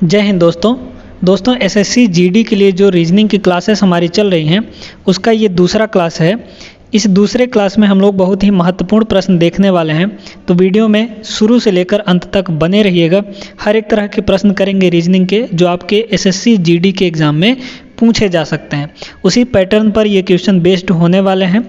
जय हिंद दोस्तों SSC GD के लिए जो रीजनिंग की क्लासेस हमारी चल रही हैं उसका ये दूसरा क्लास है। इस दूसरे क्लास में हम लोग बहुत ही महत्वपूर्ण प्रश्न देखने वाले हैं, तो वीडियो में शुरू से लेकर अंत तक बने रहिएगा। हर एक तरह के प्रश्न करेंगे रीजनिंग के जो आपके एसएससी जीडी के एग्ज़ाम में पूछे जा सकते हैं। उसी पैटर्न पर ये क्वेश्चन बेस्ड होने वाले हैं,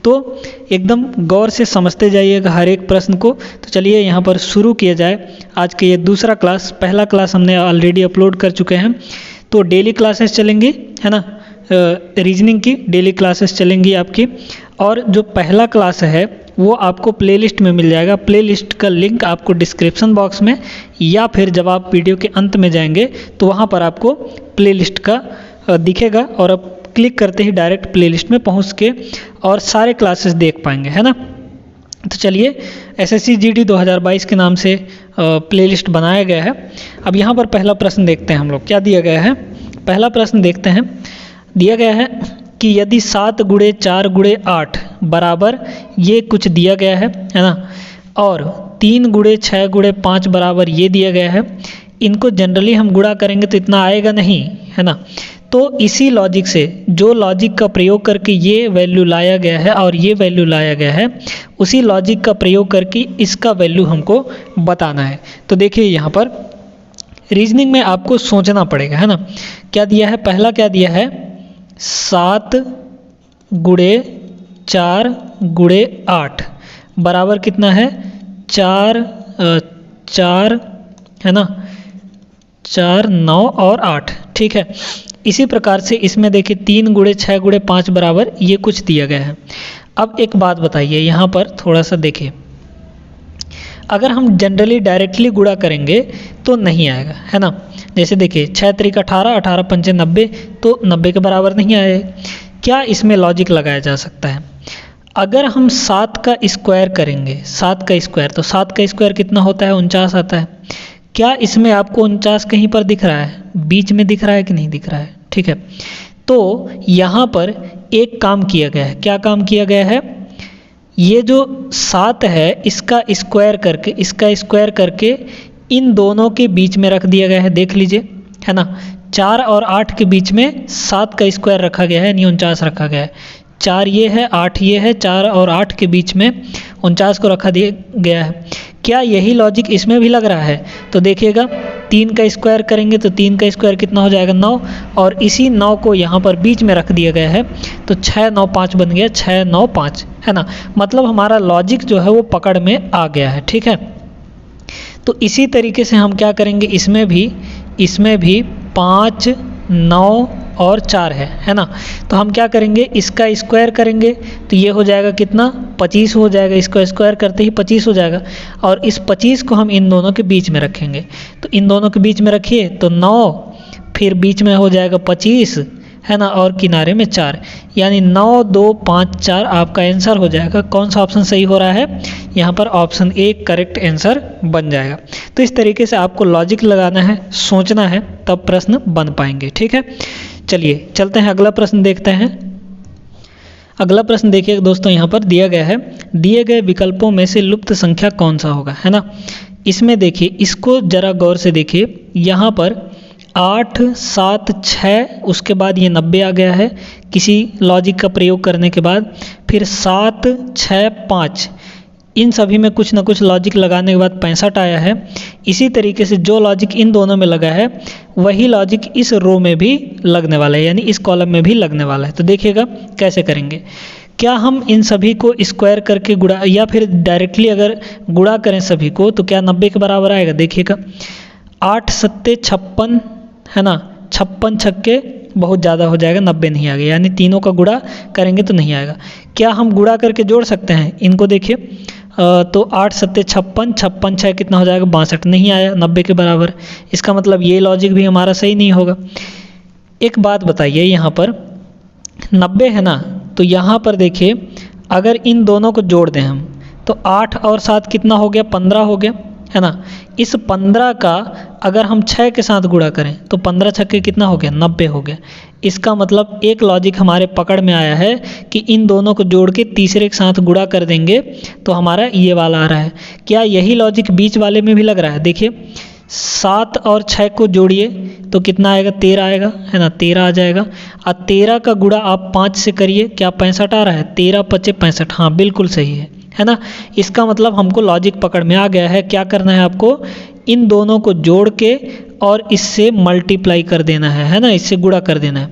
तो एकदम गौर से समझते जाइएगा हर एक प्रश्न को। तो चलिए यहाँ पर शुरू किया जाए आज के ये दूसरा क्लास। पहला क्लास हमने ऑलरेडी अपलोड कर चुके हैं, तो डेली क्लासेस चलेंगी, है ना, रीजनिंग की डेली क्लासेस चलेंगी आपकी। और जो पहला क्लास है वो आपको प्लेलिस्ट में मिल जाएगा। प्लेलिस्ट का लिंक आपको डिस्क्रिप्शन बॉक्स में या फिर जब आप वीडियो के अंत में जाएंगे तो वहाँ पर आपको प्लेलिस्ट का दिखेगा और आप क्लिक करते ही डायरेक्ट प्लेलिस्ट में पहुँच के और सारे क्लासेस देख पाएंगे, है ना। तो चलिए एसएससी जीडी 2022 के नाम से प्लेलिस्ट बनाया गया है। अब यहाँ पर पहला प्रश्न देखते हैं हम लोग क्या दिया गया है। पहला प्रश्न देखते हैं, दिया गया है कि यदि 7 गुणे 4 गुणे 8 बराबर ये कुछ दिया गया है ना, और 3 गुणे 6 गुणे 5 बराबर ये दिया गया है। इनको जनरली हम गुणा करेंगे तो इतना आएगा नहीं, है ना। तो इसी लॉजिक से, जो लॉजिक का प्रयोग करके ये वैल्यू लाया गया है और ये वैल्यू लाया गया है, उसी लॉजिक का प्रयोग करके इसका वैल्यू हमको बताना है। तो देखिए यहाँ पर रीजनिंग में आपको सोचना पड़ेगा, है ना। क्या दिया है, पहला क्या दिया है, 7 गुणे 4 गुणे 8 बराबर कितना है, 4 है ना, 4 9 और 8, ठीक है। इसी प्रकार से इसमें देखिए 3 गुणे 6 गुणे 5 बराबर ये कुछ दिया गया है। अब एक बात बताइए, यहाँ पर थोड़ा सा देखिए, अगर हम जनरली डायरेक्टली गुणा करेंगे तो नहीं आएगा, है ना। जैसे देखिए 6 त्रिक 18, 18 पंचे 90, तो 90 के बराबर नहीं आएगा। क्या इसमें लॉजिक लगाया जा सकता है, अगर हम 7 का स्क्वायर करेंगे, 7 का स्क्वायर, तो 7 का स्क्वायर कितना होता है, 49 आता है। क्या इसमें आपको 49 कहीं पर दिख रहा है, बीच में दिख रहा है कि नहीं दिख रहा है, ठीक है। तो यहाँ पर एक काम किया गया है, क्या काम किया गया है, ये जो 7 है इसका स्क्वायर करके इन दोनों के बीच में रख दिया गया है, देख लीजिए, है ना। 4 और 8 के बीच में 7 का स्क्वायर रखा गया है, यानी 49 रखा गया है। 4 ये है, 8 ये है, 4 और 8 के बीच में 49 को रखा दिया गया है। क्या यही लॉजिक इसमें भी लग रहा है, तो देखिएगा 3 का स्क्वायर करेंगे तो 3 का स्क्वायर कितना हो जाएगा, 9, और इसी 9 को यहाँ पर बीच में रख दिया गया है, तो 6 9 5 बन गया, 6 9 5, है ना। मतलब हमारा लॉजिक जो है वो पकड़ में आ गया है, ठीक है। तो इसी तरीके से हम क्या करेंगे, इसमें भी 5 9 और 4 है ना। तो हम क्या करेंगे, इसका स्क्वायर करेंगे तो ये हो जाएगा कितना, 25 हो जाएगा। इसको स्क्वायर करते ही 25 हो जाएगा, और इस 25 को हम इन दोनों के बीच में रखेंगे। तो इन दोनों के बीच में रखिए तो 9, फिर बीच में हो जाएगा 25, है ना, और किनारे में 4, यानी 9 2 5 4 आपका आंसर हो जाएगा। कौन सा ऑप्शन सही हो रहा है, यहाँ पर ऑप्शन ए करेक्ट आंसर बन जाएगा। तो इस तरीके से आपको लॉजिक लगाना है, सोचना है, तब प्रश्न बन पाएंगे, ठीक है। चलिए चलते हैं, अगला प्रश्न देखते हैं। अगला प्रश्न देखिए दोस्तों, यहाँ पर दिया गया है, दिए गए विकल्पों में से लुप्त संख्या कौन सा होगा, है ना। इसमें देखिए, इसको जरा गौर से देखिए, यहाँ पर 8 7 6, उसके बाद ये 90 आ गया है किसी लॉजिक का प्रयोग करने के बाद, फिर 7 6 5, इन सभी में कुछ ना कुछ लॉजिक लगाने के बाद 65 आया है। इसी तरीके से जो लॉजिक इन दोनों में लगा है वही लॉजिक इस रो में भी लगने वाला है, यानी इस कॉलम में भी लगने वाला है। तो देखिएगा कैसे करेंगे, क्या हम इन सभी को स्क्वायर करके गुणा, या फिर डायरेक्टली अगर गुणा करें सभी को तो क्या 90 के बराबर आएगा। देखिएगा 8 7 56, है ना, 56 छक्के बहुत ज़्यादा हो जाएगा, 90 नहीं आ गया, यानी तीनों का गुणा करेंगे तो नहीं आएगा। क्या हम गुणा करके जोड़ सकते हैं इनको, देखिए तो 8 7 56, 56 6 कितना हो जाएगा, 62, नहीं आया 90 के बराबर। इसका मतलब ये लॉजिक भी हमारा सही नहीं होगा। एक बात बताइए, यहाँ पर 90 है ना, तो यहाँ पर देखिए अगर इन दोनों को जोड़ दें हम तो 8 और 7 कितना हो गया, 15 हो गया, है ना। इस 15 का अगर हम 6 के साथ गुणा करें तो 15 छक्के कितना हो गया, 90 हो गया। इसका मतलब एक लॉजिक हमारे पकड़ में आया है कि इन दोनों को जोड़ के तीसरे के साथ गुणा कर देंगे तो हमारा ये वाला आ रहा है। क्या यही लॉजिक बीच वाले में भी लग रहा है, देखिए 7 और 6 को जोड़िए तो कितना आएगा, 13 आएगा, है ना, 13 आ जाएगा। और 13 का गुणा आप 5 से करिए, क्या 65 आ रहा है, 13 पचे 65, हाँ बिल्कुल सही है ना। इसका मतलब हमको लॉजिक पकड़ में आ गया है। क्या करना है आपको, इन दोनों को जोड़ के और इससे मल्टीप्लाई कर देना है ना, इससे गुणा कर देना है।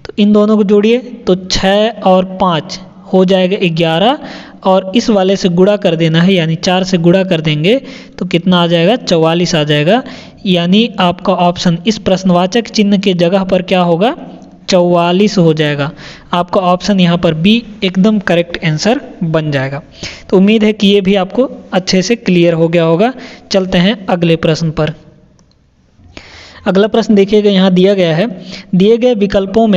तो इन दोनों को जोड़िए तो 6 और 5 हो जाएगा 11, और इस वाले से गुणा कर देना है, यानी 4 से गुणा कर देंगे तो कितना आ जाएगा, 44 आ जाएगा। यानी आपका ऑप्शन इस प्रश्नवाचक चिन्ह के जगह पर क्या होगा, 44 हो जाएगा। आपका ऑप्शन यहाँ पर बी एकदम करेक्ट आंसर बन जाएगा। तो उम्मीद है कि ये भी आपको अच्छे से क्लियर हो गया होगा। चलते हैं अगले प्रश्न पर। अगला प्रश्न देखिएगा, यहाँ दिया गया है, दिए गए विकल्पों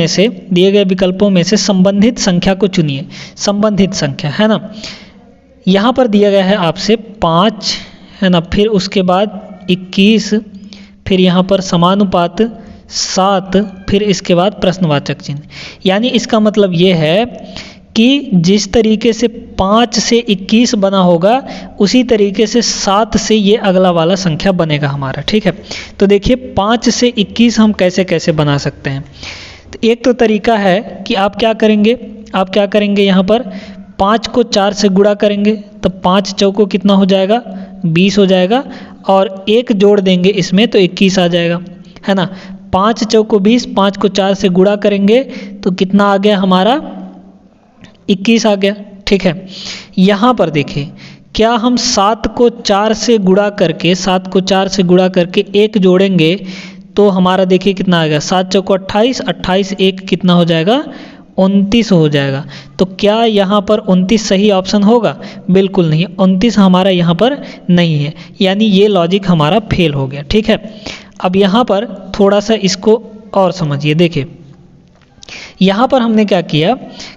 में से संबंधित संख्या को चुनिए। संबंधित संख्या है ना, यहाँ पर दिया गया है आपसे 5, है ना, फिर उसके बाद 21, फिर यहाँ पर समानुपात 7, फिर इसके बाद प्रश्नवाचक चिन्ह। यानी इसका मतलब ये है कि जिस तरीके से 5 से 21 बना होगा उसी तरीके से 7 से ये अगला वाला संख्या बनेगा हमारा, ठीक है। तो देखिए 5 से 21 हम कैसे कैसे बना सकते हैं। तो एक तो तरीका है कि आप क्या करेंगे यहाँ पर 5 को 4 से गुणा करेंगे तो 5 चौको कितना हो जाएगा, 20 हो जाएगा, और 1 जोड़ देंगे इसमें तो 21 आ जाएगा, है ना। 5 चौको 20, 5 को 4 से गुणा करेंगे तो कितना आ गया हमारा, 21 आ गया, ठीक है। यहाँ पर देखिए क्या हम 7 को 4 से गुणा करके 1 जोड़ेंगे तो हमारा देखिए कितना आएगा, 7 चौको 28, 28 1 कितना हो जाएगा, 29 हो जाएगा। तो क्या यहाँ पर 29 सही ऑप्शन होगा, बिल्कुल नहीं, 29 हमारा यहाँ पर नहीं है, यानी ये लॉजिक हमारा फेल हो गया, ठीक है। अब यहाँ पर थोड़ा सा इसको और समझिए। देखिए यहाँ पर हमने क्या किया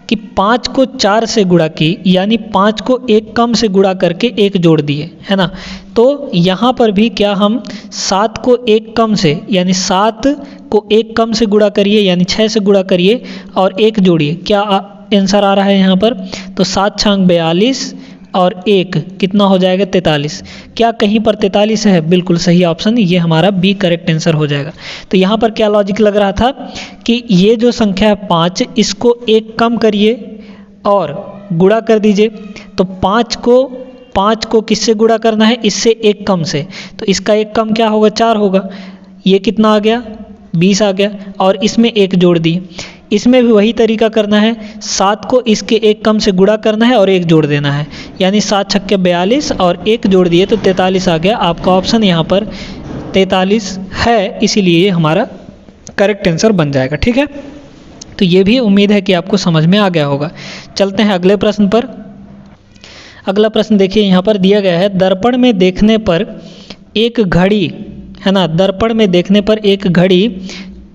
कि 5 को 4 से गुणा की, यानी 5 को 1 कम से गुणा करके 1 जोड़ दिए, है ना। तो यहाँ पर भी क्या हम 7 को 1 कम से, यानी 7 को 1 कम से गुणा करिए, यानी 6 से गुणा करिए और 1 जोड़िए, क्या आंसर आ रहा है यहाँ पर, तो 7 छांग 42 और 1 कितना हो जाएगा, 43। क्या कहीं पर 43 है, बिल्कुल सही ऑप्शन, ये हमारा बी करेक्ट आंसर हो जाएगा। तो यहाँ पर क्या लॉजिक लग रहा था कि ये जो संख्या है 5, इसको 1 कम करिए और गुणा कर दीजिए। तो 5 को किससे गुणा करना है, इससे 1 कम से, तो इसका 1 कम क्या होगा, 4 होगा, ये कितना आ गया, 20 आ गया, और इसमें 1 जोड़ दिए। इसमें भी वही तरीका करना है, 7 को इसके 1 कम से गुणा करना है और 1 जोड़ देना है, यानी 7 छक्के 42 और 1 जोड़ दिए तो 43 आ गया। आपका ऑप्शन यहाँ पर 43 है, इसीलिए ये हमारा करेक्ट आंसर बन जाएगा, ठीक है। तो ये भी उम्मीद है कि आपको समझ में आ गया होगा। चलते हैं अगले प्रश्न पर। अगला प्रश्न देखिए, यहाँ पर दिया गया है, दर्पण में देखने पर एक घड़ी, है ना, दर्पण में देखने पर एक घड़ी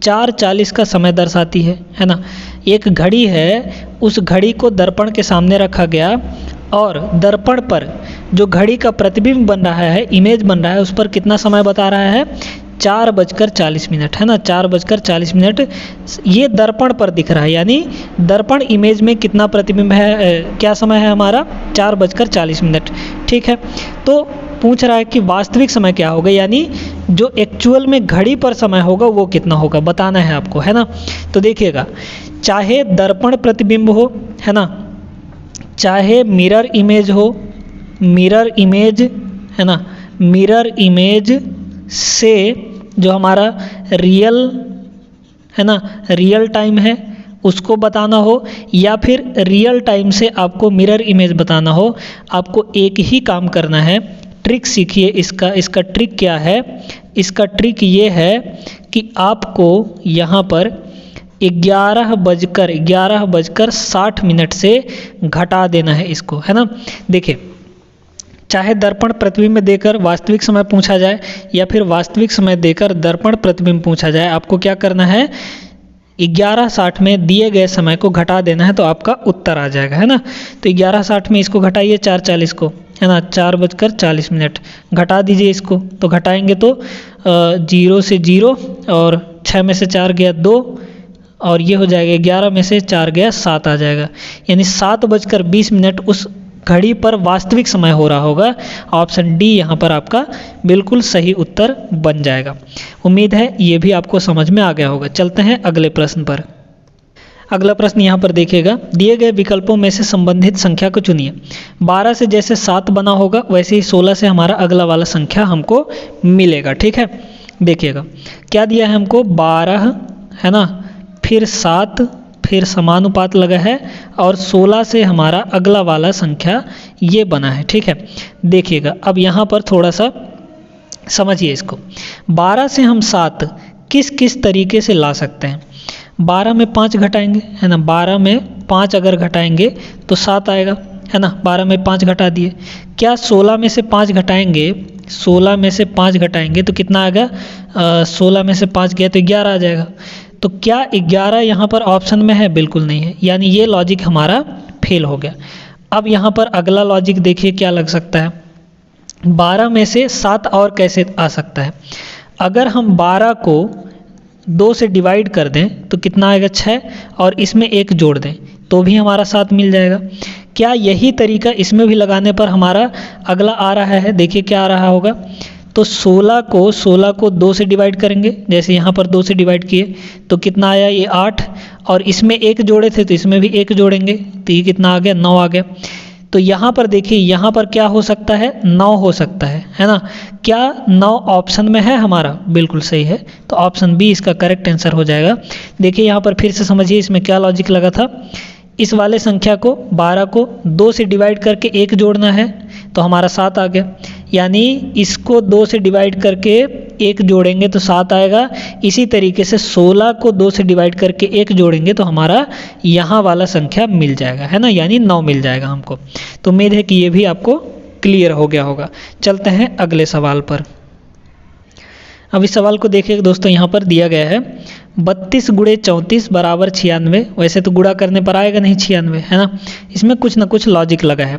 4:40 का समय दर्शाती है ना। एक घड़ी है, उस घड़ी को दर्पण के सामने रखा गया और दर्पण पर जो घड़ी का प्रतिबिंब बन रहा है, इमेज बन रहा है, उस पर कितना समय बता रहा है, 4:40, है ना, 4:40। ये दर्पण पर दिख रहा है, यानी दर्पण इमेज में कितना प्रतिबिंब है, क्या समय है हमारा, 4:40, ठीक है। तो पूछ रहा है कि वास्तविक समय क्या होगा, यानी जो एक्चुअल में घड़ी पर समय होगा वो कितना होगा, बताना है आपको, है ना। तो देखिएगा, चाहे दर्पण प्रतिबिंब हो, है ना, चाहे मिरर इमेज हो, मिरर इमेज, है ना, मिरर इमेज से जो हमारा रियल, है ना, रियल टाइम है उसको बताना हो, या फिर रियल टाइम से आपको मिरर इमेज बताना हो, आपको एक ही काम करना है। ट्रिक सीखिए इसका ट्रिक क्या है, इसका ट्रिक ये है कि आपको यहाँ पर 11:60 से घटा देना है इसको, है ना। देखिए, चाहे दर्पण प्रतिबिंब देकर वास्तविक समय पूछा जाए या फिर वास्तविक समय देकर दर्पण प्रतिबिंब पूछा जाए, आपको क्या करना है, 11:60 में दिए गए समय को घटा देना है तो आपका उत्तर आ जाएगा, है ना। तो 11:60 में इसको घटाइए 4:40 को, है ना, 4:40 घटा दीजिए इसको, तो घटाएंगे तो 0 से 0 और 6 में से 4 गया 2 और ये हो जाएगा 11 में से 4 गया 7 आ जाएगा, यानी 7:20 उस घड़ी पर वास्तविक समय हो रहा होगा। ऑप्शन डी यहाँ पर आपका बिल्कुल सही उत्तर बन जाएगा। उम्मीद है ये भी आपको समझ में आ गया होगा। चलते हैं अगले प्रश्न पर। अगला प्रश्न यहाँ पर देखिएगा, दिए गए विकल्पों में से संबंधित संख्या को चुनिए। 12 से जैसे 7 बना होगा वैसे ही 16 से हमारा अगला वाला संख्या हमको मिलेगा। ठीक है, देखिएगा क्या दिया है हमको, 12 है ना, फिर 7, फिर समानुपात लगा है और 16 से हमारा अगला वाला संख्या ये बना है। ठीक है, देखिएगा अब यहाँ पर थोड़ा सा समझिए इसको। 12 से हम 7 किस किस तरीके से ला सकते हैं। 12 में 5 घटाएंगे है ना, 12 में 5 अगर घटाएंगे तो 7 आएगा है ना, 12 में 5 घटा दिए। क्या 16 में से 5 घटाएंगे, 16 में से 5 घटाएंगे तो कितना आएगा, 16 में से 5 गया तो 11 आ जाएगा। तो क्या 11 यहाँ पर ऑप्शन में है, बिल्कुल नहीं है, यानी ये लॉजिक हमारा फेल हो गया। अब यहाँ पर अगला लॉजिक देखिए क्या लग सकता है, 12 में से 7 और कैसे आ सकता है। अगर हम 12 को 2 से डिवाइड कर दें तो कितना आएगा 6, और इसमें 1 जोड़ दें तो भी हमारा 7 मिल जाएगा। क्या यही तरीका इसमें भी लगाने पर हमारा अगला आ रहा है, देखिए क्या आ रहा होगा। तो 16 को 2 से डिवाइड करेंगे, जैसे यहाँ पर 2 से डिवाइड किए तो कितना आया ये 8, और इसमें 1 जोड़े थे तो इसमें भी 1 जोड़ेंगे तो ये कितना आ गया 9 आ गया। तो यहाँ पर देखिए यहाँ पर क्या हो सकता है, 9 हो सकता है ना। क्या 9 ऑप्शन में है हमारा, बिल्कुल सही है, तो ऑप्शन बी इसका करेक्ट आंसर हो जाएगा। देखिए यहाँ पर फिर से समझिए इसमें क्या लॉजिक लगा था। इस वाले संख्या को 12 को 2 से डिवाइड करके 1 जोड़ना है तो हमारा 7 आ गया, यानी इसको 2 से डिवाइड करके 1 जोड़ेंगे तो 7 आएगा। इसी तरीके से 16 को 2 से डिवाइड करके 1 जोड़ेंगे तो हमारा यहाँ वाला संख्या मिल जाएगा है ना, यानी 9 मिल जाएगा हमको। तो उम्मीद है कि ये भी आपको क्लियर हो गया होगा। चलते हैं अगले सवाल पर। अब इस सवाल को देखिए दोस्तों, यहाँ पर दिया गया है 32 गुणे 34 बराबर 96। वैसे तो गुणा करने पर आएगा नहीं 96 है ना, इसमें कुछ ना कुछ लॉजिक लगा है।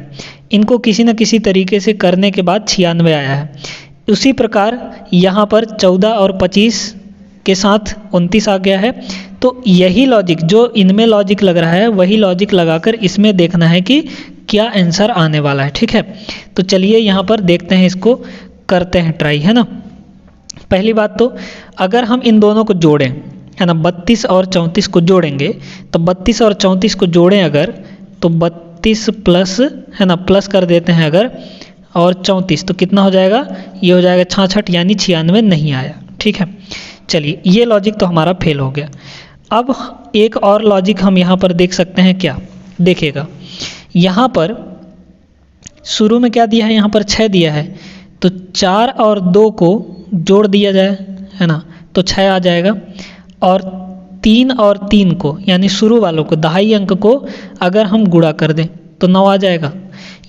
इनको किसी न किसी तरीके से करने के बाद 96 आया है। उसी प्रकार यहाँ पर 14 और 25 के साथ 29 आ गया है। तो यही लॉजिक जो इनमें लॉजिक लग रहा है वही लॉजिक लगाकर इसमें देखना है कि क्या आंसर आने वाला है। ठीक है, तो चलिए यहाँ पर देखते हैं, इसको करते हैं ट्राई है ना। पहली बात तो अगर हम इन दोनों को जोड़ें है ना, 32 और 34 को जोड़ेंगे तो 32 और 34 को जोड़ें अगर तो 32 प्लस है ना, प्लस कर देते हैं अगर, और 34 तो कितना हो जाएगा, ये हो जाएगा 66, यानी 96 नहीं आया। ठीक है, चलिए ये लॉजिक तो हमारा फेल हो गया। अब एक और लॉजिक हम यहाँ पर देख सकते हैं, क्या देखिएगा, यहाँ पर शुरू में क्या दिया है, यहाँ पर 6 दिया है तो 4 और 2 को जोड़ दिया जाए है ना तो 6 आ जाएगा, और 3 और 3 को यानी शुरू वालों को दहाई अंक को अगर हम गुणा कर दें तो 9 आ जाएगा।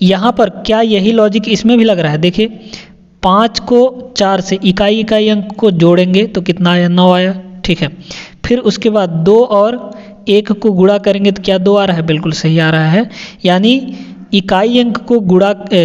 यहाँ पर क्या यही लॉजिक इसमें भी लग रहा है, देखिए 5 को 4 से इकाई अंक को जोड़ेंगे तो कितना आया, 9 आया। ठीक है, फिर उसके बाद 2 और 1 को गुणा करेंगे तो क्या 2 आ रहा है, बिल्कुल सही आ रहा है, यानी इकाई अंक को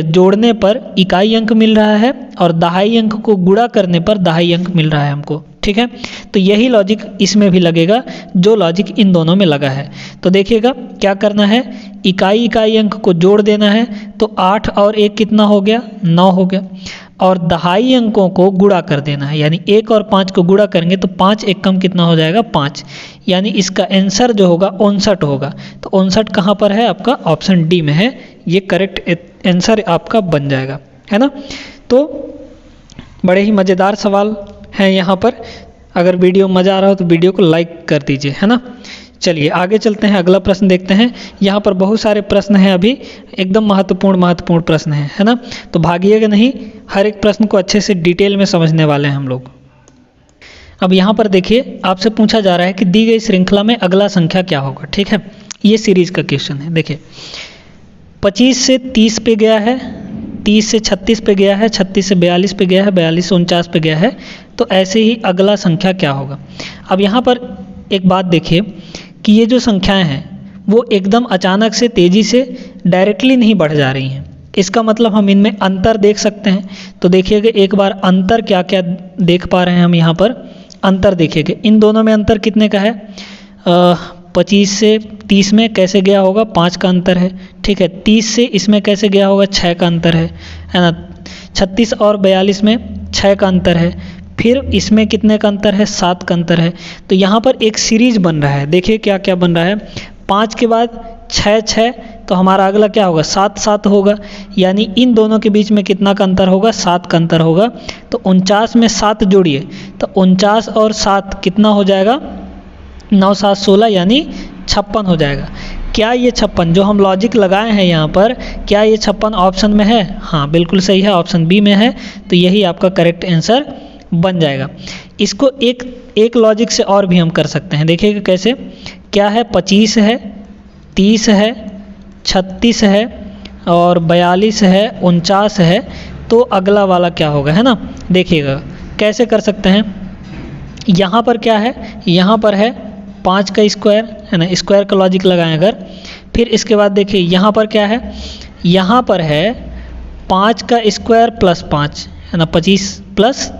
जोड़ने पर इकाई अंक मिल रहा है और दहाई अंक को गुणा करने पर दहाई अंक मिल रहा है हमको। ठीक है, तो यही लॉजिक इसमें भी लगेगा जो लॉजिक इन दोनों में लगा है। तो देखिएगा क्या करना है, इकाई अंक को जोड़ देना है तो 8 और 1 कितना हो गया, 9 हो गया, और दहाई अंकों को गुणा कर देना है, यानी 1 और 5 को गुणा करेंगे तो 5 एक कम कितना हो जाएगा, 5, यानी इसका आंसर जो होगा 59 होगा। तो 59 कहाँ पर है आपका, ऑप्शन डी में है, ये करेक्ट आंसर आपका बन जाएगा है ना। तो बड़े ही मज़ेदार सवाल हैं यहाँ पर। अगर वीडियो मज़ा आ रहा हो तो वीडियो को लाइक कर दीजिए है ना। चलिए आगे चलते हैं, अगला प्रश्न देखते हैं। यहाँ पर बहुत सारे प्रश्न हैं, अभी एकदम महत्वपूर्ण प्रश्न हैं है ना, तो भागिएगा नहीं, हर एक प्रश्न को अच्छे से डिटेल में समझने वाले हैं हम लोग। अब यहाँ पर देखिए आपसे पूछा जा रहा है कि दी गई श्रृंखला में अगला संख्या क्या होगा। ठीक है, ये सीरीज का क्वेश्चन है। देखिए 25 से 30 पे गया है, 30 से 36 पे गया है, 36 से 42 पे गया है, 42 से 49 पे गया है, तो ऐसे ही अगला संख्या क्या होगा। अब यहाँ पर एक बात देखिए कि ये जो संख्याएं हैं वो एकदम अचानक से तेज़ी से डायरेक्टली नहीं बढ़ जा रही हैं, इसका मतलब हम इनमें अंतर देख सकते हैं। तो देखिएगा एक बार अंतर क्या क्या देख पा रहे हैं हम यहाँ पर, अंतर देखिएगा इन दोनों में अंतर कितने का है, 25 से 30 में कैसे गया होगा, 5 का अंतर है। ठीक ठीक है। 30 से इसमें कैसे गया होगा, 6 का अंतर है ना। 36 और 42 में 6 का अंतर है, फिर इसमें कितने का अंतर है, 7 का अंतर है। तो यहाँ पर एक सीरीज बन रहा है, देखिए क्या क्या बन रहा है। 5 के बाद 6 6, तो हमारा अगला क्या होगा, 7 7 होगा, यानी इन दोनों के बीच में कितना का अंतर होगा, 7 का अंतर होगा। तो 49 में 7 जोड़िए, तो 49 और 7 कितना हो जाएगा, 9 7 16, यानी 56 हो जाएगा। क्या ये 56 जो हम लॉजिक लगाए हैं यहाँ पर, क्या ये 56 ऑप्शन में है? हाँ बिल्कुल सही है, ऑप्शन बी में है। तो यही आपका करेक्ट आंसर बन जाएगा। इसको एक लॉजिक से और भी हम कर सकते हैं, देखिएगा कैसे। क्या है, 25 है, 30 है, 36 है और 42 है, 49 है। तो अगला वाला क्या होगा, है ना। देखिएगा कैसे कर सकते हैं। यहाँ पर क्या है, यहाँ पर है 5 का स्क्वायर, है ना, स्क्वायर का लॉजिक लगाएं अगर। फिर इसके बाद देखिए यहाँ पर क्या है, यहाँ पर है 5 का स्क्वायर प्लस 5, है ना, 25 प्लस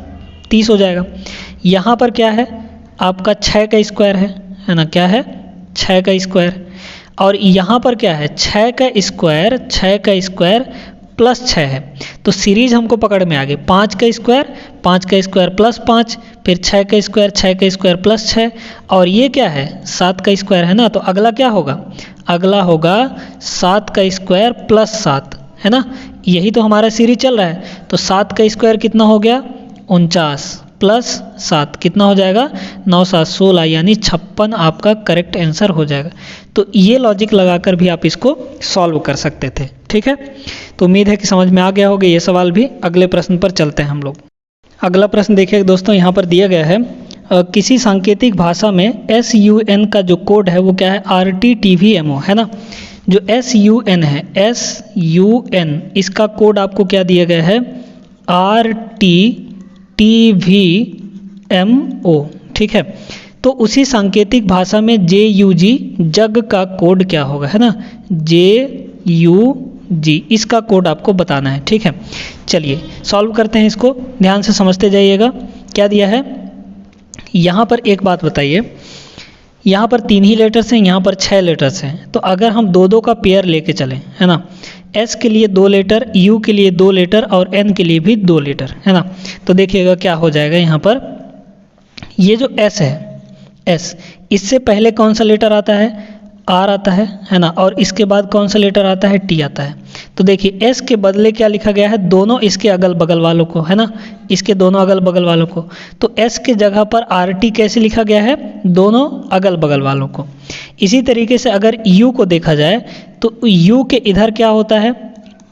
30 हो जाएगा। यहाँ पर क्या है, आपका 6 का स्क्वायर है ना, क्या है, 6 का स्क्वायर। और यहाँ पर क्या है, 6 का स्क्वायर प्लस 6 है। तो सीरीज हमको पकड़ में आ गई, 5 का स्क्वायर प्लस 5, फिर 6 का स्क्वायर प्लस 6, और ये क्या है, 7 का स्क्वायर, है ना। तो अगला क्या होगा, अगला होगा 7 का स्क्वायर प्लस 7, है ना। यही तो हमारा सीरीज चल रहा है। तो 7 का स्क्वायर कितना हो गया, 49 प्लस 7 कितना हो जाएगा, 9 7 16, यानी 56 आपका करेक्ट आंसर हो जाएगा। तो ये लॉजिक लगाकर भी आप इसको सॉल्व कर सकते थे, ठीक है। तो उम्मीद है कि समझ में आ गया होगा ये सवाल भी। अगले प्रश्न पर चलते हैं हम लोग। अगला प्रश्न देखिए दोस्तों, यहाँ पर दिया गया है किसी सांकेतिक भाषा में SUN का जो कोड है वो क्या है, RTTVMO, है ना। जो SUN है, SUN, इसका कोड आपको क्या दिया गया है, RTTVMO, ठीक है। तो उसी सांकेतिक भाषा में JUG, जग का कोड क्या होगा, है ना। JUG, इसका कोड आपको बताना है, ठीक है। चलिए सॉल्व करते हैं इसको, ध्यान से समझते जाइएगा। क्या दिया है, यहाँ पर एक बात बताइए, यहाँ पर 3 ही लेटर्स हैं, यहाँ पर 6 लेटर्स हैं। तो अगर हम 2 का पेयर लेके चलें, है ना, S के लिए 2 लेटर, U के लिए 2 लेटर और N के लिए भी 2 लेटर, है ना। तो देखिएगा क्या हो जाएगा, यहाँ पर ये जो S है, S, इससे पहले कौन सा लेटर आता है, R आता है ना, और इसके बाद कौन सा लेटर आता है, T आता है। तो देखिए S के बदले क्या लिखा गया है, दोनों इसके अगल बगल वालों को, है ना, इसके दोनों अगल बगल वालों को। तो S के जगह पर RT कैसे लिखा गया है, दोनों अगल बगल वालों को। इसी तरीके से अगर U को देखा जाए तो U के इधर क्या होता है,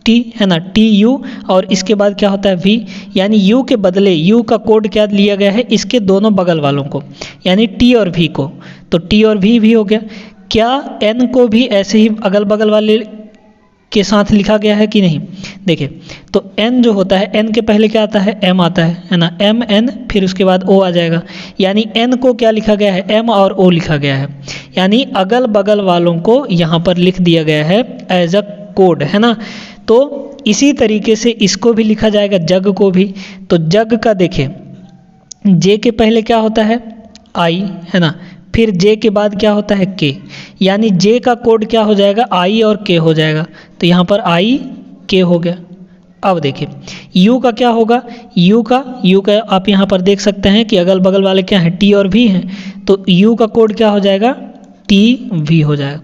T, है ना, TU, और इसके बाद क्या होता है V, यानी U के बदले U का कोड क्या लिया गया है, इसके दोनों बगल वालों को, यानी T और V को। तो T और V भी हो गया। क्या N को भी ऐसे ही अगल बगल वाले के साथ लिखा गया है कि नहीं, देखिए। तो N जो होता है, N के पहले क्या आता है, M आता है ना, MN, फिर उसके बाद O आ जाएगा, यानी N को क्या लिखा गया है, M और O लिखा गया है, यानी अगल बगल वालों को यहाँ पर लिख दिया गया है एज अ कोड, है ना। तो इसी तरीके से इसको भी लिखा जाएगा, जग को भी। तो जग का देखिए, J के पहले क्या होता है, I, है ना, फिर J के बाद क्या होता है, K, यानी J का कोड क्या हो जाएगा, I और K हो जाएगा। तो यहाँ पर I K हो गया। अब देखिए U का क्या होगा, U का आप यहाँ पर देख सकते हैं कि अगल बगल वाले क्या हैं, T और V हैं। तो U का कोड क्या हो जाएगा, TV हो जाएगा।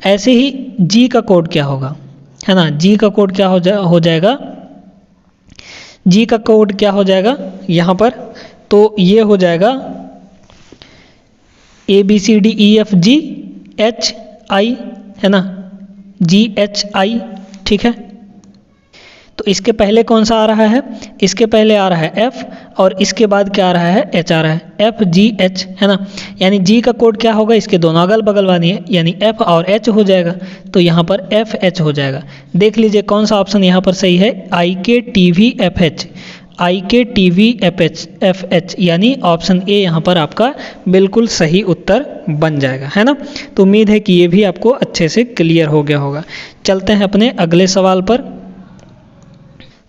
ऐसे ही G का कोड क्या होगा, है ना, G का कोड क्या हो जाएगा, G का कोड क्या हो जाएगा यहाँ पर, तो ये हो जाएगा ABCDEFGHI, है ना, GHI, ठीक है। तो इसके पहले कौन सा आ रहा है, इसके पहले आ रहा है F, और इसके बाद क्या आ रहा है, H आ रहा है, FGH, है ना। यानी G का कोड क्या होगा, इसके दोनों अगल बगल वाली है, यानी F और H हो जाएगा। तो यहाँ पर FH हो जाएगा। देख लीजिए कौन सा ऑप्शन यहाँ पर सही है, IKTVFH, IKTVFH, यानी ऑप्शन ए यहाँ पर आपका बिल्कुल सही उत्तर बन जाएगा, है ना। तो उम्मीद है कि ये भी आपको अच्छे से क्लियर हो गया होगा। चलते हैं अपने अगले सवाल पर।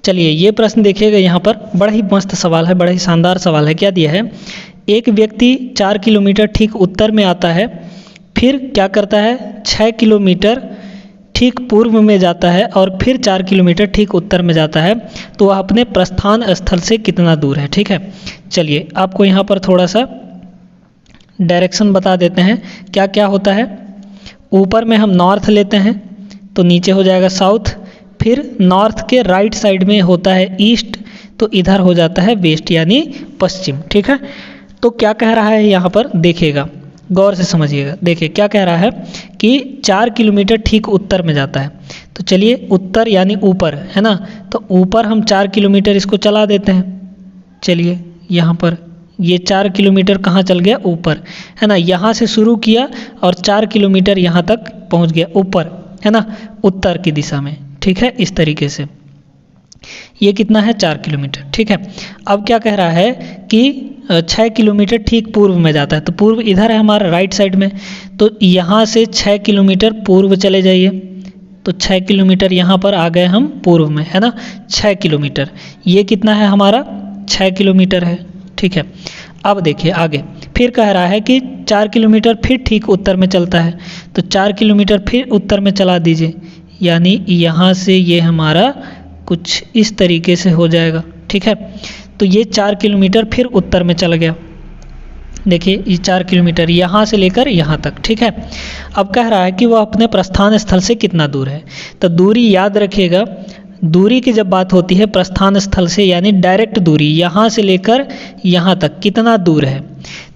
चलिए ये प्रश्न देखिएगा, यहाँ पर बड़ा ही मस्त सवाल है, बड़ा ही शानदार सवाल है। क्या दिया है, एक व्यक्ति 4 किलोमीटर ठीक उत्तर में आता है, फिर क्या करता है, 6 किलोमीटर ठीक पूर्व में जाता है और फिर 4 किलोमीटर ठीक उत्तर में जाता है तो वह अपने प्रस्थान स्थल से कितना दूर है। ठीक है, चलिए आपको यहाँ पर थोड़ा सा डायरेक्शन बता देते हैं क्या क्या होता है। ऊपर में हम नॉर्थ लेते हैं तो नीचे हो जाएगा साउथ, फिर नॉर्थ के राइट साइड में होता है ईस्ट, तो इधर हो जाता है वेस्ट यानी पश्चिम। ठीक है, तो क्या कह रहा है यहाँ पर देखिएगा, गौर से समझिएगा। देखिए क्या कह रहा है कि 4 किलोमीटर ठीक उत्तर में जाता है। तो चलिए उत्तर यानी ऊपर है ना, तो ऊपर हम 4 किलोमीटर इसको चला देते हैं। चलिए यहाँ पर ये 4 किलोमीटर कहाँ चल गया, ऊपर है ना। यहाँ से शुरू किया और 4 किलोमीटर यहाँ तक पहुँच गया ऊपर है ना, उत्तर की दिशा में। ठीक है, इस तरीके से ये कितना है 4 किलोमीटर। ठीक है, अब क्या कह रहा है कि 6 किलोमीटर ठीक पूर्व में जाता है। तो पूर्व इधर है हमारा राइट साइड में, तो यहाँ से 6 किलोमीटर पूर्व चले जाइए। तो 6 किलोमीटर यहाँ पर आ गए हम पूर्व में है ना, 6 किलोमीटर। ये कितना है हमारा 6 किलोमीटर है। ठीक है, अब देखिए आगे फिर कह रहा है कि 4 किलोमीटर फिर ठीक उत्तर में चलता है। तो 4 किलोमीटर फिर उत्तर में चला दीजिए, यानी यहाँ से ये हमारा कुछ इस तरीके से हो जाएगा। ठीक है, तो ये 4 किलोमीटर फिर उत्तर में चला गया। देखिए ये 4 किलोमीटर यहाँ से लेकर यहाँ तक। ठीक है, अब कह रहा है कि वह अपने प्रस्थान स्थल से कितना दूर है। तो दूरी याद रखिएगा, दूरी की जब बात होती है प्रस्थान स्थल से यानी डायरेक्ट दूरी यहाँ से लेकर यहाँ तक कितना दूर है,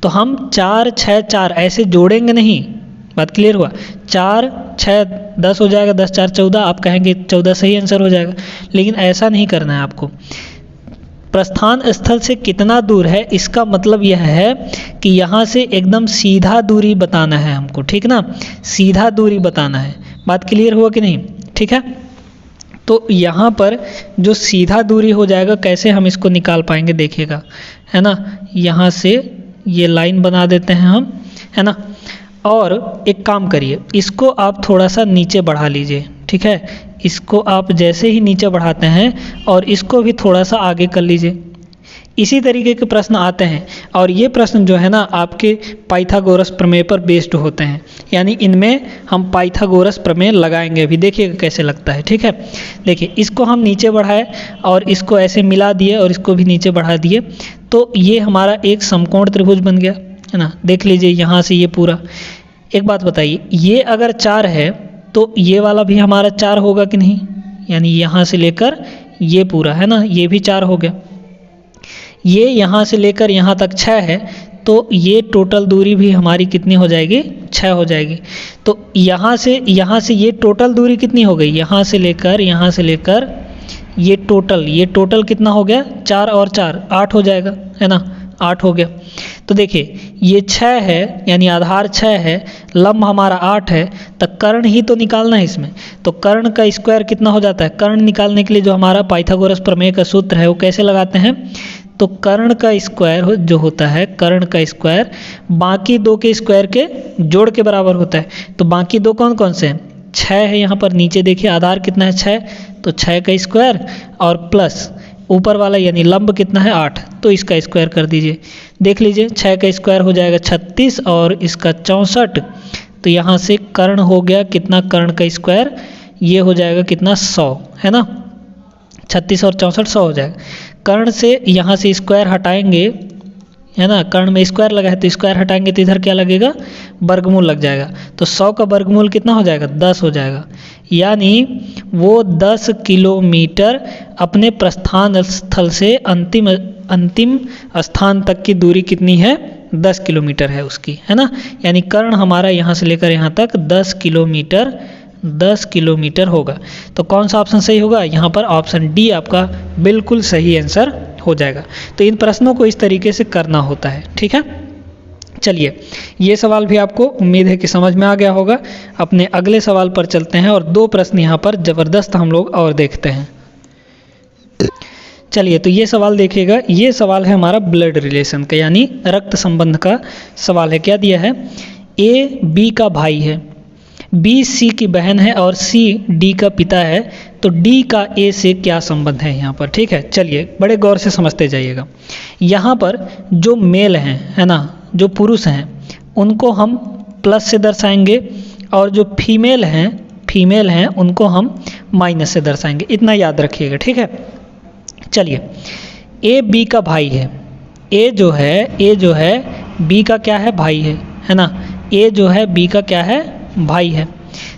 तो हम 4 6 4 ऐसे जोड़ेंगे नहीं। बात क्लियर हुआ, 4 6 10 हो जाएगा, 10 4 14, आप कहेंगे 14 सही आंसर हो जाएगा, लेकिन ऐसा नहीं करना है आपको। प्रस्थान स्थल से कितना दूर है इसका मतलब यह है कि यहाँ से एकदम सीधा दूरी बताना है हमको। ठीक ना, सीधा दूरी बताना है। बात क्लियर हुआ कि नहीं। ठीक है, तो यहाँ पर जो सीधा दूरी हो जाएगा कैसे हम इसको निकाल पाएंगे देखिएगा, है ना। यहाँ से ये लाइन बना देते हैं हम, है ना। और एक काम करिए, इसको आप थोड़ा सा नीचे बढ़ा लीजिए। ठीक है, इसको आप जैसे ही नीचे बढ़ाते हैं और इसको भी थोड़ा सा आगे कर लीजिए। इसी तरीके के प्रश्न आते हैं और ये प्रश्न जो है ना आपके पाइथागोरस प्रमेय पर बेस्ड होते हैं, यानी इनमें हम पाइथागोरस प्रमेय लगाएंगे। अभी देखिएगा कैसे लगता है। ठीक है, देखिए इसको हम नीचे बढ़ाए और इसको ऐसे मिला दिए और इसको भी नीचे बढ़ा दिए, तो ये हमारा एक समकोण त्रिभुज बन गया है ना। देख लीजिए यहाँ से ये पूरा। एक बात बताइए, ये अगर 4 है तो ये वाला भी हमारा 4 होगा कि नहीं, यानी यहाँ से लेकर ये पूरा है ना, ये भी 4 हो गया। ये यहाँ से लेकर यहाँ तक 6 है, तो ये टोटल दूरी भी हमारी कितनी हो जाएगी, 6 हो जाएगी। तो यहाँ से ये टोटल दूरी कितनी हो गई, यहाँ से लेकर ये टोटल कितना हो गया, 4 और 4 8 हो जाएगा, है ना, 8 हो गया। तो देखिए ये 6 है यानी आधार 6 है, लंब हमारा 8 है, तो कर्ण ही तो निकालना है इसमें। तो कर्ण का स्क्वायर कितना हो जाता है, कर्ण निकालने के लिए जो हमारा पाइथागोरस प्रमेय का सूत्र है वो कैसे लगाते हैं, तो कर्ण का स्क्वायर जो होता है, कर्ण का स्क्वायर बाकी दो के स्क्वायर के जोड़ के बराबर होता है। तो बाकी दो कौन कौन से हैं, 6 है, यहाँ पर नीचे देखिए आधार कितना है 6, तो 6 का स्क्वायर और प्लस ऊपर वाला यानी लंब कितना है 8, तो इसका स्क्वायर कर दीजिए। देख लीजिए 6 का स्क्वायर हो जाएगा 36 और इसका 64, तो यहाँ से कर्ण हो गया कितना, कर्ण का स्क्वायर ये हो जाएगा कितना 100, है ना। 36 और 64 100 हो जाएगा। कर्ण से यहाँ से स्क्वायर हटाएंगे, है ना, कर्ण में स्क्वायर लगा है तो स्क्वायर हटाएंगे तो इधर क्या लगेगा, वर्गमूल लग जाएगा। तो 100 का वर्गमूल कितना हो जाएगा, 10 हो जाएगा। यानी वो 10 किलोमीटर अपने प्रस्थान स्थल से अंतिम स्थान तक की दूरी कितनी है, 10 किलोमीटर है उसकी, है ना। यानी कर्ण हमारा यहाँ से लेकर यहाँ तक 10 किलोमीटर होगा। तो कौन सा ऑप्शन सही होगा, यहाँ पर ऑप्शन डी आपका बिल्कुल सही आंसर हो जाएगा। तो इन प्रश्नों को इस तरीके से करना होता है। ठीक है, चलिए ये सवाल भी आपको उम्मीद है कि समझ में आ गया होगा। अपने अगले सवाल पर चलते हैं और 2 प्रश्न यहाँ पर ज़बरदस्त हम लोग और देखते हैं। चलिए तो ये सवाल देखिएगा, ये सवाल है हमारा ब्लड रिलेशन का यानी रक्त संबंध का सवाल है। क्या दिया है, ए बी का भाई है, बी सी की बहन है और सी डी का पिता है, तो डी का ए से क्या संबंध है यहाँ पर। ठीक है, चलिए बड़े गौर से समझते जाइएगा। यहाँ पर जो मेल हैं, है ना, जो पुरुष हैं उनको हम प्लस से दर्शाएंगे और जो फीमेल हैं फीमेल हैं उनको हम माइनस से दर्शाएंगे, इतना याद रखिएगा, ठीक है। चलिए, ए बी का भाई है, ए जो है बी का क्या है, भाई है ना। ए जो है बी का क्या है, भाई है।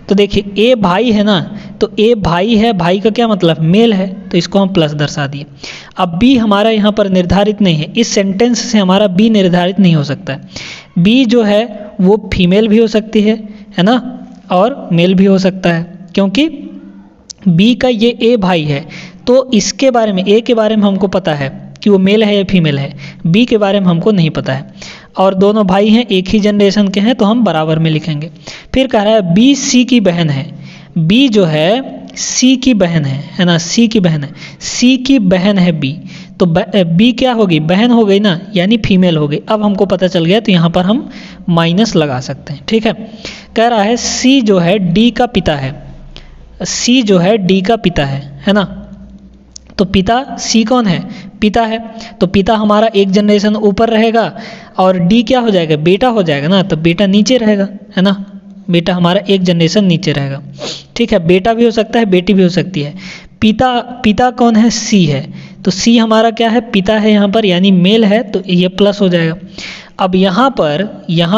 तो देखिए ए भाई है ना, तो ए भाई है, भाई का क्या मतलब, मेल है, तो इसको हम प्लस दर्शा दिए। अब बी हमारा यहाँ पर निर्धारित नहीं है, इस सेंटेंस से हमारा बी निर्धारित नहीं हो सकता है। बी जो है वो फीमेल भी हो सकती है ना, और मेल भी हो सकता है, क्योंकि बी का ये ए भाई है, तो इसके बारे में, ए के बारे में हमको पता है कि वो मेल है या फीमेल है, बी के बारे में हमको नहीं पता है, और दोनों भाई हैं, एक ही जनरेशन के हैं, तो हम बराबर में लिखेंगे। फिर कह रहा है बी सी की बहन है, बी जो है सी की बहन है ना, सी की बहन है, सी की बहन है बी, तो बी क्या होगी, बहन हो गई ना, यानी फीमेल हो गई। अब हमको पता चल गया, तो यहाँ पर हम माइनस लगा सकते हैं, ठीक है। कह रहा है सी जो है डी का पिता है, सी जो है डी का पिता है ना, तो पिता सी कौन है, पिता है, तो पिता हमारा एक जनरेशन ऊपर रहेगा, और डी क्या हो जाएगा, बेटा हो जाएगा ना, तो बेटा नीचे रहेगा, है ना, बेटा हमारा एक जनरेशन नीचे रहेगा, ठीक है। बेटा भी हो सकता है, बेटी भी हो सकती है। पिता कौन है, सी है, तो सी हमारा क्या है, पिता है यहाँ पर, यानी मेल है, तो ये प्लस हो जाएगा। अब यहाँ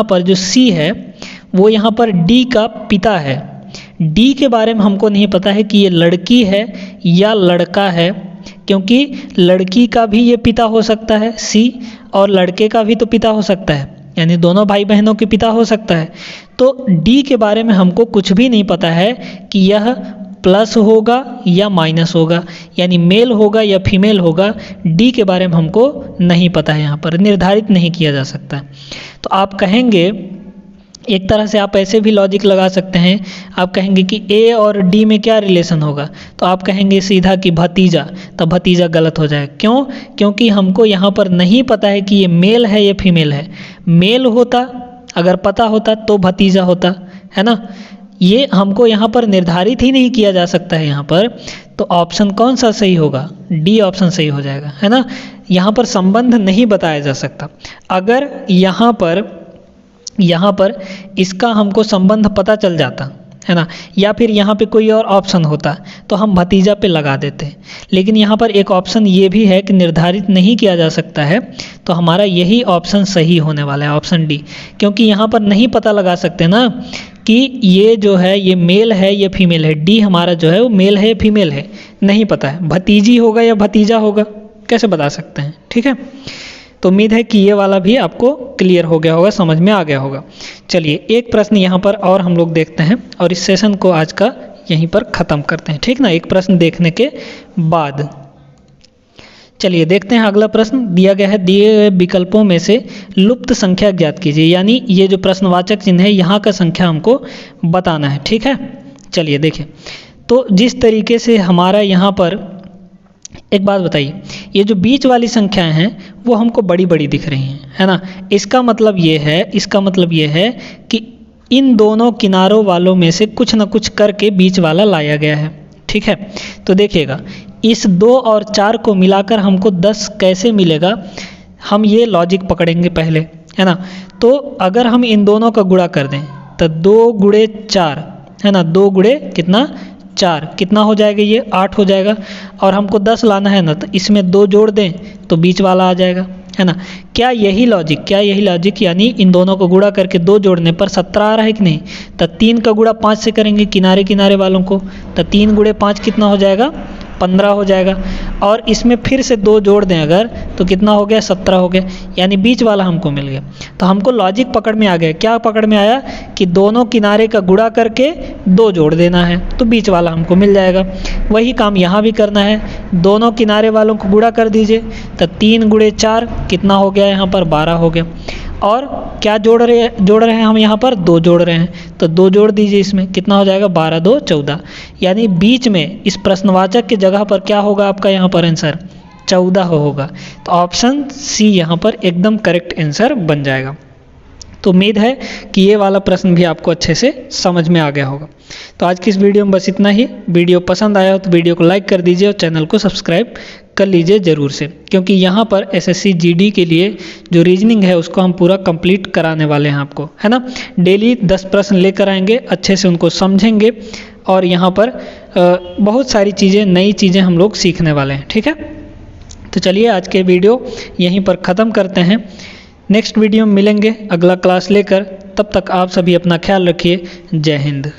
पर जो सी है वो यहाँ पर डी का पिता है। डी के बारे में हमको नहीं पता है कि ये लड़की है या लड़का है, क्योंकि लड़की का भी ये पिता हो सकता है सी, और लड़के का भी तो पिता हो सकता है, यानी दोनों भाई बहनों के पिता हो सकता है। तो डी के बारे में हमको कुछ भी नहीं पता है कि यह प्लस होगा या माइनस होगा, यानी मेल होगा या फीमेल होगा, डी के बारे में हमको नहीं पता है, यहाँ पर निर्धारित नहीं किया जा सकता। तो आप कहेंगे, एक तरह से आप ऐसे भी लॉजिक लगा सकते हैं, आप कहेंगे कि ए और डी में क्या रिलेशन होगा, तो आप कहेंगे सीधा कि भतीजा, तो भतीजा गलत हो जाएगा। क्यों, क्योंकि हमको यहाँ पर नहीं पता है कि ये मेल है या फीमेल है। मेल होता, अगर पता होता तो भतीजा होता, है ना, ये हमको यहाँ पर निर्धारित ही नहीं किया जा सकता है यहाँ पर, तो ऑप्शन कौन सा सही होगा, डी ऑप्शन सही हो जाएगा, है ना। यहाँ पर संबंध नहीं बताया जा सकता। अगर यहाँ पर इसका हमको संबंध पता चल जाता, है ना, या फिर यहाँ पे कोई और ऑप्शन होता तो हम भतीजा पे लगा देते, लेकिन यहाँ पर एक ऑप्शन ये भी है कि निर्धारित नहीं किया जा सकता है, तो हमारा यही ऑप्शन सही होने वाला है, ऑप्शन डी, क्योंकि यहाँ पर नहीं पता लगा सकते ना कि ये जो है ये मेल है या फीमेल है। डी हमारा जो है वो मेल है या फीमेल है, नहीं पता है, भतीजी होगा या भतीजा होगा, कैसे बता सकते हैं, ठीक है। तो उम्मीद है कि ये वाला भी आपको क्लियर हो गया होगा, समझ में आ गया होगा। चलिए एक प्रश्न यहाँ पर और हम लोग देखते हैं, और इस सेशन को आज का यहीं पर ख़त्म करते हैं, ठीक ना, एक प्रश्न देखने के बाद। चलिए देखते हैं अगला प्रश्न दिया गया है, दिए गए विकल्पों में से लुप्त संख्या ज्ञात कीजिए, यानी ये जो प्रश्नवाचक चिन्ह है यहाँ का संख्या हमको बताना है, ठीक है। चलिए देखिए, तो जिस तरीके से हमारा यहाँ पर, एक बात बताइए, ये जो बीच वाली संख्याएं हैं वो हमको बड़ी बड़ी दिख रही हैं, है ना, इसका मतलब ये है कि इन दोनों किनारों वालों में से कुछ ना कुछ करके बीच वाला लाया गया है, ठीक है। तो देखिएगा, इस 2 और 4 को मिलाकर हमको 10 कैसे मिलेगा, हम ये लॉजिक पकड़ेंगे पहले, है ना। तो अगर हम इन दोनों का गुणा कर दें तो 2 गुणे 4, है ना, 2 गुणे कितना 4, कितना हो जाएगा, ये 8 हो जाएगा, और हमको 10 लाना है ना, तो इसमें 2 जोड़ दें तो बीच वाला आ जाएगा, है ना। क्या यही लॉजिक यानी इन दोनों को गुणा करके 2 जोड़ने पर 17 आ रहा है कि नहीं, तो 3 का गुणा 5 से करेंगे किनारे किनारे वालों को, तो 3 गुणे 5 कितना हो जाएगा, 15 हो जाएगा, और इसमें फिर से 2 जोड़ दें अगर तो कितना हो गया, 17 हो गया, यानी बीच वाला हमको मिल गया। तो हमको लॉजिक पकड़ में आ गया, क्या पकड़ में आया कि दोनों किनारे का गुणा करके 2 जोड़ देना है तो बीच वाला हमको मिल जाएगा। वही काम यहाँ भी करना है, दोनों किनारे वालों को गुणा कर दीजिए, तो 3 गुणे 4 कितना हो गया, यहाँ पर 12 हो गया, और क्या जोड़ रहे हैं हम यहाँ पर, 2 जोड़ रहे हैं, तो 2 जोड़ दीजिए, इसमें कितना हो जाएगा, 12 2 14, यानी बीच में इस प्रश्नवाचक की जगह पर क्या होगा आपका यहाँ पर आंसर, 14 होगा। तो ऑप्शन सी यहाँ पर एकदम करेक्ट आंसर बन जाएगा। तो उम्मीद है कि ये वाला प्रश्न भी आपको अच्छे से समझ में आ गया होगा। तो आज की इस वीडियो में बस इतना ही। वीडियो पसंद आया हो तो वीडियो को लाइक कर दीजिए और चैनल को सब्सक्राइब कर लीजिए ज़रूर से, क्योंकि यहाँ पर एसएससी जीडी के लिए जो रीजनिंग है उसको हम पूरा कंप्लीट कराने वाले हैं आपको, है ना। डेली 10 प्रश्न लेकर आएंगे, अच्छे से उनको समझेंगे, और यहाँ पर बहुत सारी चीज़ें, नई चीज़ें हम लोग सीखने वाले हैं। ठीक है, तो चलिए आज के वीडियो यहीं पर ख़त्म करते हैं। नेक्स्ट वीडियो में मिलेंगे अगला क्लास लेकर। तब तक आप सभी अपना ख्याल रखिए। जय हिंद।